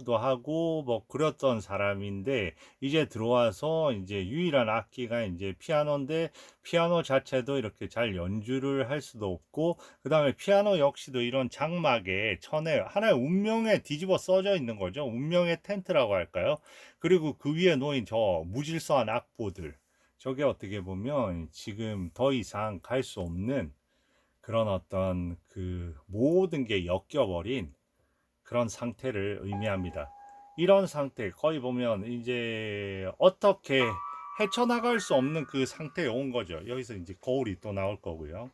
도 하고 뭐 그랬던 사람인데 이제 들어와서 이제 유일한 악기가 이제 피아노인데 피아노 자체도 이렇게 잘 연주를 할 수도 없고 그다음에 피아노 역시도 이런 장막에 천에 하나의 운명에 뒤집어 써져 있는 거죠. 운명의 텐트라고 할까요? 그리고 그 위에 놓인 저 무질서한 악보들 저게 어떻게 보면 지금 더 이상 갈 수 없는 그런 어떤 그 모든 게 엮여버린 그런 상태를 의미합니다. 이런 상태 거의 보면 이제 어떻게 헤쳐나갈 수 없는 그 상태에 온 거죠. 여기서 이제 거울이 또 나올 거고요.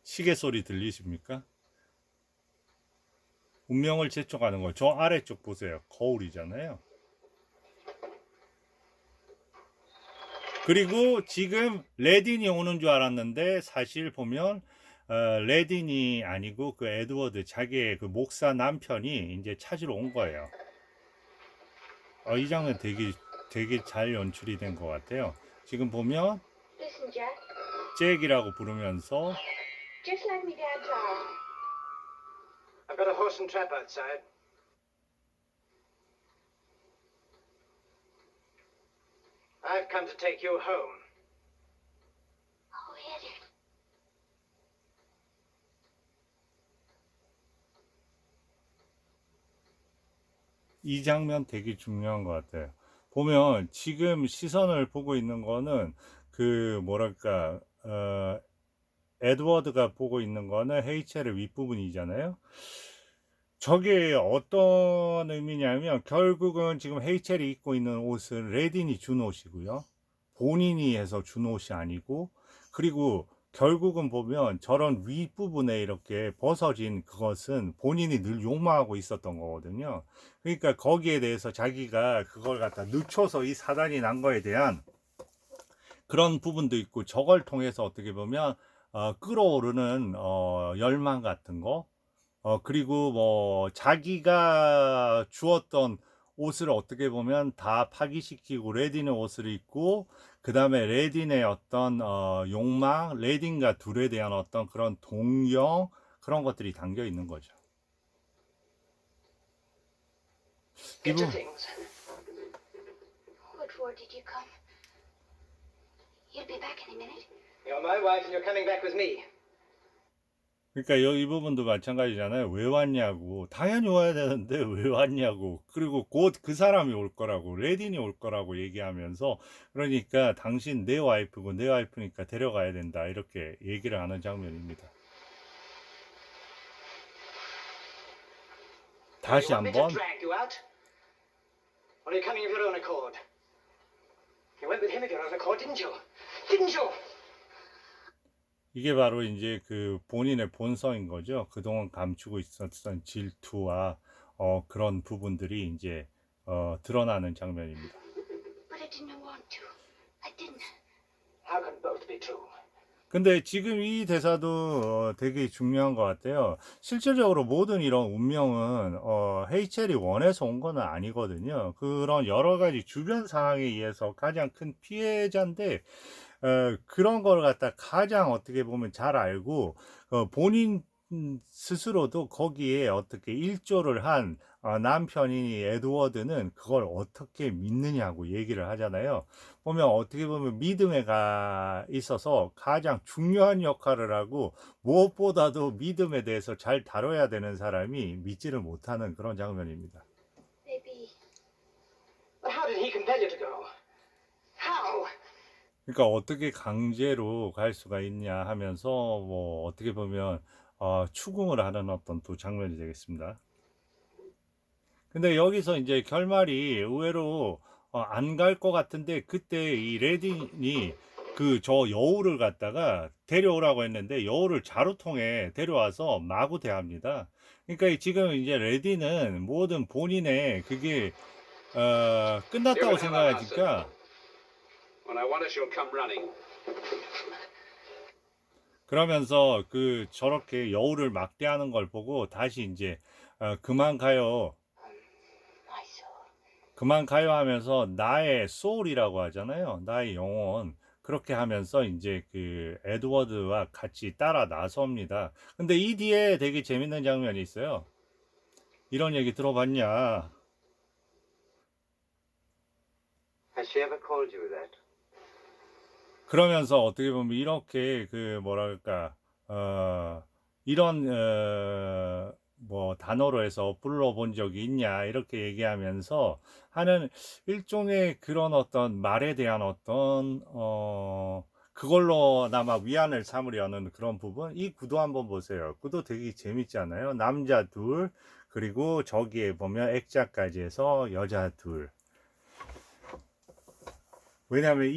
시계 소리 들리십니까? 운명을 재촉하는 거. 저 아래쪽 보세요. 거울이잖아요. 그리고 지금 레딘이 오는 줄 알았는데 사실 보면 레딘이 아니고 그 에드워드 자기의 그 목사 남편이 이제 찾으러 온 거예요. 이 장면 되게 잘 연출이 된 것 같아요. 지금 보면 Listen, Jack. 잭이라고 부르면서 Just like me dad's are. I've got a horse and trap outside. I've come to take you home. Oh, hit it. 이 장면 되게 중요한 것 같아요. 보면 지금 시선을 보고 있는 거는 그 뭐랄까 에드워드가 보고 있는 거는 헤이첼의 윗부분이잖아요. 저게 어떤 의미냐면 결국은 지금 헤이첼이 입고 있는 옷은 레딘이 준 옷이고요. 본인이 해서 준 옷이 아니고 그리고 결국은 보면 저런 윗부분에 이렇게 벗어진 그것은 본인이 늘 욕망하고 있었던 거거든요. 그러니까 거기에 대해서 자기가 그걸 갖다 늦춰서 이 사단이 난 거에 대한 그런 부분도 있고 저걸 통해서 어떻게 보면 끌어오르는 열망 같은 거 그리고 뭐 자기가 주었던 옷을 어떻게 보면 다 파기시키고 레딘의 옷을 입고 그 다음에 레딘의 어떤 욕망, 레딘과 둘에 대한 어떤 그런 동경 그런 것들이 담겨 있는 거죠. Get 이분 your things. What for did you come? You'll be back in a minute. You're my wife and you're coming back with me. 그러니까 이 부분도 마찬가지잖아요. 왜 왔냐고. 당연히 와야 되는데 왜 왔냐고. 그리고 곧 그 사람이 올 거라고. 레딘이 올 거라고 얘기하면서 그러니까 당신 내 와이프고 내 와이프니까 데려가야 된다. 이렇게 얘기를 하는 장면입니다. You 다시 want me to 한번 drag you out? Or are you coming of your own accord? You went with him of your own accord, didn't you? Didn't you? 이게 바로 이제 그 본인의 본성인 거죠. 그동안 감추고 있었던 질투와 그런 부분들이 이제 드러나는 장면입니다. But I didn't want to. I didn't. How can both be true? 근데 지금 이 대사도 되게 중요한 것 같아요. 실질적으로 모든 이런 운명은 헤이첼이 원해서 온 건 아니거든요. 그런 여러 가지 주변 상황에 의해서 가장 큰 피해자인데 그런 걸 갖다 가장 어떻게 보면 잘 알고 본인 스스로도 거기에 어떻게 일조를 한 남편인 에드워드는 그걸 어떻게 믿느냐고 얘기를 하잖아요. 보면 어떻게 보면 믿음에가 있어서 가장 중요한 역할을 하고 무엇보다도 믿음에 대해서 잘 다뤄야 되는 사람이 믿지를 못하는 그런 장면입니다. Maybe. But how did he compel you to go? How? 그러니까 어떻게 강제로 갈 수가 있냐 하면서 뭐 어떻게 보면 추궁을 하는 어떤 또 장면이 되겠습니다. 근데 여기서 이제 결말이 의외로 안 갈 것 같은데 그때 이 레딘이 그 저 여우를 갖다가 데려오라고 했는데 여우를 자루통에 데려와서 마구 대합니다. 그러니까 지금 이제 레딘은 모든 본인의 그게 끝났다고 생각하니까 When I want it, she'll come running. 그러면서 그 저렇게 여우를 막대하는 걸 보고 다시 이제 그만 가요. My soul. 그만 가요 하면서 나의 소울이라고 하잖아요. 나의 영혼. 그렇게 하면서 이제 그 에드워드와 같이 따라 나섭니다. 근데 이 뒤에 되게 재밌는 장면이 있어요. 이런 얘기 들어봤냐? Has she ever called you that? 그러면서 어떻게 보면 이렇게 그 뭐랄까 이런 뭐 단어로 해서 불러본 적이 있냐 이렇게 얘기하면서 하는 일종의 그런 어떤 말에 대한 어떤 그걸로나마 위안을 삼으려는 그런 부분. 이 구도 한번 보세요. 구도 되게 재밌지 않아요? 남자 둘, 그리고 저기에 보면 액자까지 해서 여자 둘. 왜냐하면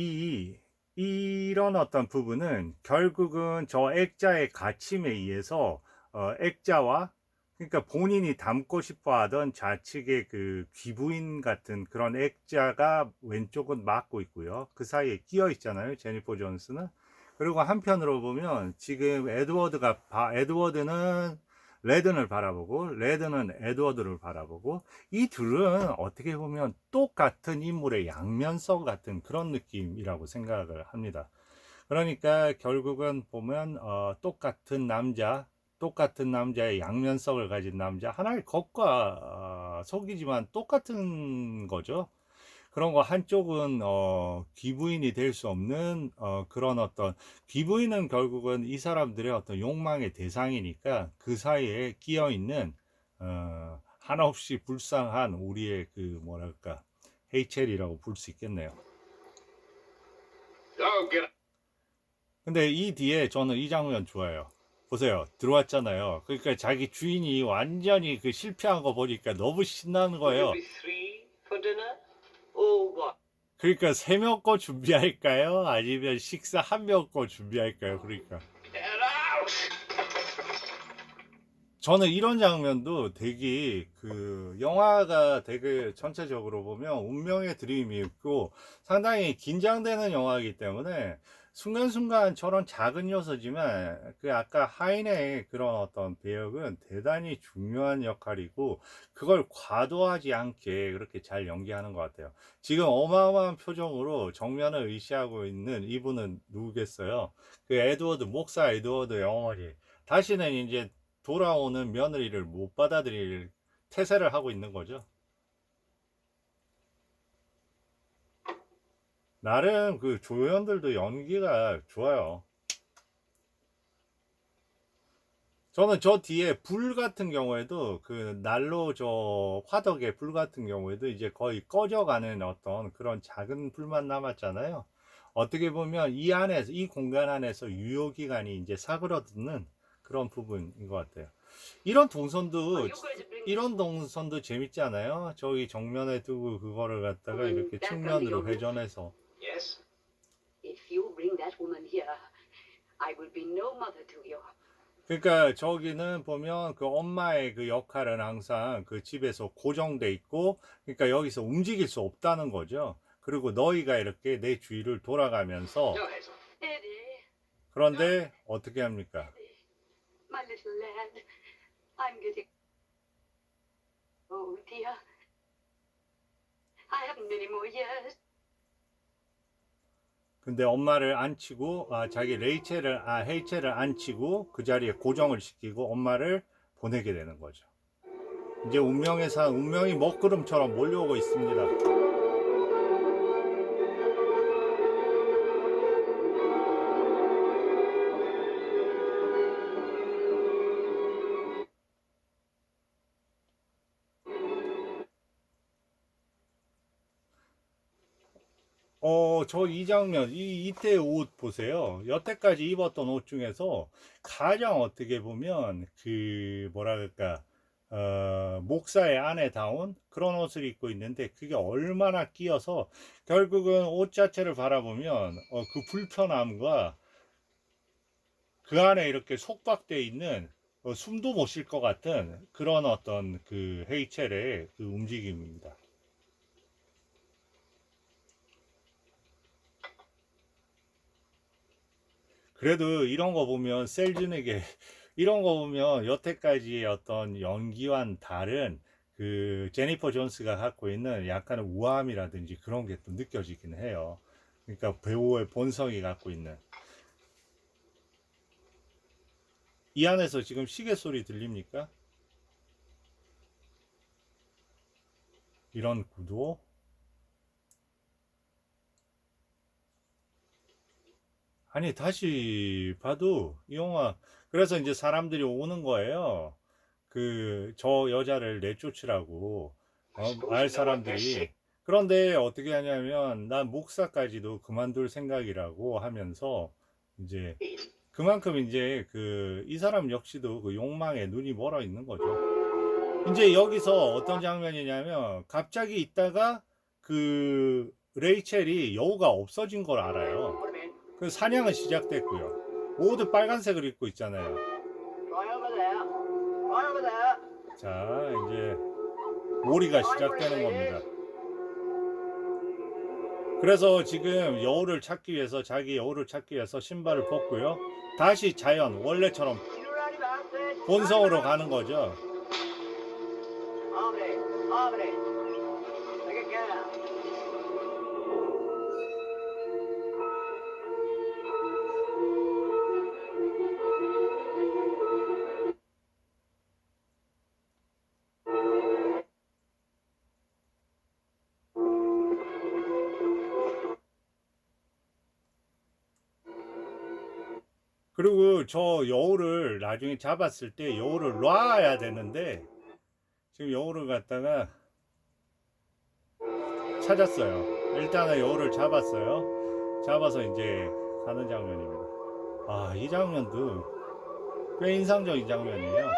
이런 어떤 부분은 결국은 저 액자의 가침에 의해서 액자와, 그러니까 본인이 담고 싶어 하던 좌측의 그 귀부인 같은 그런 액자가 왼쪽은 막고 있고요. 그 사이에 끼어 있잖아요, 제니퍼 존스는. 그리고 한편으로 보면 지금 에드워드는 레든을 바라보고, 레든은 에드워드를 바라보고, 이 둘은 어떻게 보면 똑같은 인물의 양면성 같은 그런 느낌이라고 생각을 합니다. 그러니까 결국은 보면 똑같은 남자의 양면성을 가진 남자, 하나의 겉과 속이지만 똑같은 거죠. 그런 거. 한쪽은 귀부인이 될 수 없는 그런 어떤, 귀부인은 결국은 이 사람들의 어떤 욕망의 대상이니까 그 사이에 끼어 있는 한없이 불쌍한 우리의 그 뭐랄까 헤이첼이라고 볼 수 있겠네요. Oh, get 근데 이 뒤에 저는 이 장면 좋아요. 보세요. 들어왔잖아요. 그러니까 자기 주인이 완전히 그 실패한 거 보니까 너무 신나는 Will 거예요. you be 3 for dinner? Or what? 그러니까 3명 거 준비할까요? 아니면 식사 1명 거 준비할까요? 그러니까 out! 저는 이런 장면도 되게 그 영화가 되게 전체적으로 보면 운명의 드림이 있고 상당히 긴장되는 영화이기 때문에 순간순간 저런 작은 요소지만 그 아까 하인의 그런 어떤 배역은 대단히 중요한 역할이고 그걸 과도하지 않게 그렇게 잘 연기하는 것 같아요. 지금 어마어마한 표정으로 정면을 의시하고 있는 이분은 누구겠어요? 그 에드워드, 목사 에드워드의 어머니. 다시는 이제 돌아오는 며느리를 못 받아들일 태세를 하고 있는 거죠. 나름 그 조연들도 연기가 좋아요. 저는 저 뒤에 불 같은 경우에도 그 난로 저 화덕의 불 같은 경우에도 이제 거의 꺼져가는 어떤 그런 작은 불만 남았잖아요. 어떻게 보면 이 안에서, 이 공간 안에서 유효기간이 이제 사그러드는 그런 부분인 것 같아요. 이런 동선도 재밌지 않아요? 저기 정면에 두고 그거를 갖다가 이렇게 측면으로 회전해서. Yes? If you bring that woman here, I will be no mother to you. 그러니까 저기는 보면 그 엄마의 그 역할은 항상 그 집에서 고정돼 있고, 그러니까 여기서 움직일 수 없다는 거죠. 그리고 너희가 이렇게 내 주위를 돌아가면서, No, Hazel. Eddie, 그런데 어떻게 합니까? my little lad, I'm getting. Oh dear, I haven't many more years. 근데 엄마를 앉히고 헤이첼을 앉히고 그 자리에 고정을 시키고 엄마를 보내게 되는 거죠. 이제 운명이 먹구름처럼 몰려오고 있습니다. 저 이 장면, 이때 옷 보세요. 여태까지 입었던 옷 중에서 가장 어떻게 보면 그 뭐랄까 목사의 아내다운 그런 옷을 입고 있는데 그게 얼마나 끼어서 결국은 옷 자체를 바라보면 그 불편함과 그 안에 이렇게 속박되어 있는 숨도 못 쉴 것 같은 그런 어떤 그 헤이첼의 그 움직임입니다. 그래도 이런 거 보면 셀준에게 이런 거 보면 여태까지의 어떤 연기와는 다른 그 제니퍼 존스가 갖고 있는 약간의 우아함이라든지 그런 게 또 느껴지긴 해요. 그러니까 배우의 본성이 갖고 있는. 이 안에서 지금 시계 소리 들립니까? 이런 구도. 아니 다시 봐도 이 영화, 그래서 이제 사람들이 오는 거예요. 그 저 여자를 내쫓으라고 알 사람들이. 그런데 어떻게 하냐면 난 목사까지도 그만둘 생각이라고 하면서 이제 그만큼 이제 그 이 사람 역시도 그 욕망에 눈이 멀어 있는 거죠. 이제 여기서 어떤 장면이냐면 갑자기 있다가 그 레이첼이 여우가 없어진 걸 알아요. 그 사냥은 시작됐고요. 모두 빨간색을 입고 있잖아요. Right over there. Right over there. 자, 이제 몰이가 시작되는 겁니다. 그래서 지금 여우를 찾기 위해서, 자기 여우를 찾기 위해서 신발을 벗고요. 다시 자연, 원래처럼 You ready, bastard? 본성으로 가는 거죠. Harmony. Harmony. Take it down. 그리고 저 여우를 나중에 잡았을 때 여우를 놔야 되는데 지금 여우를 갖다가 찾았어요. 일단은 여우를 잡았어요. 잡아서 이제 가는 장면입니다. 아, 이 장면도 꽤 인상적인 장면이에요.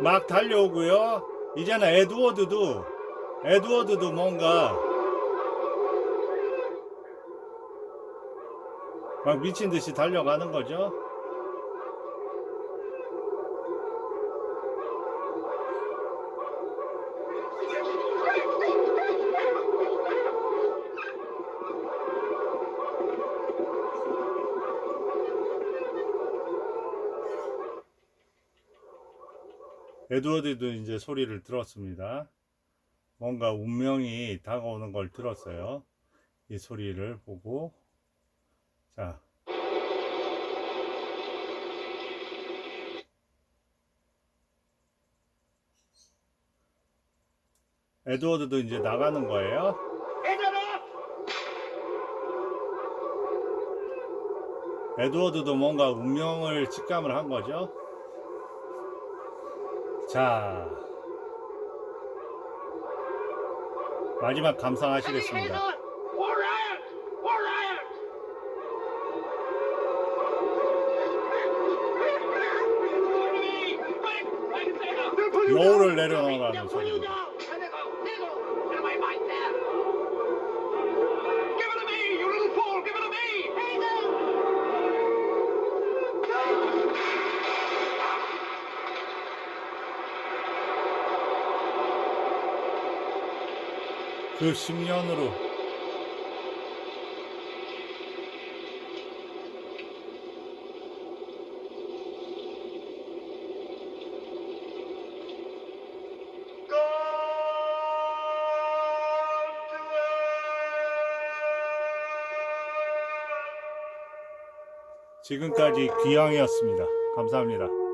막 달려오고요. 이제는 에드워드도 뭔가 막 미친 듯이 달려가는 거죠. 에드워드도 이제 소리를 들었습니다. 뭔가 운명이 다가오는 걸 들었어요. 이 소리를 보고. 자. 에드워드도 이제 나가는 거예요. 에드워드도 뭔가 운명을 직감을 한 거죠. 자, 마지막 감상하시겠습니다. 여우를 내려놓으라는 소리입니다. 그 10년으로 지금까지 귀향이었습니다. 감사합니다.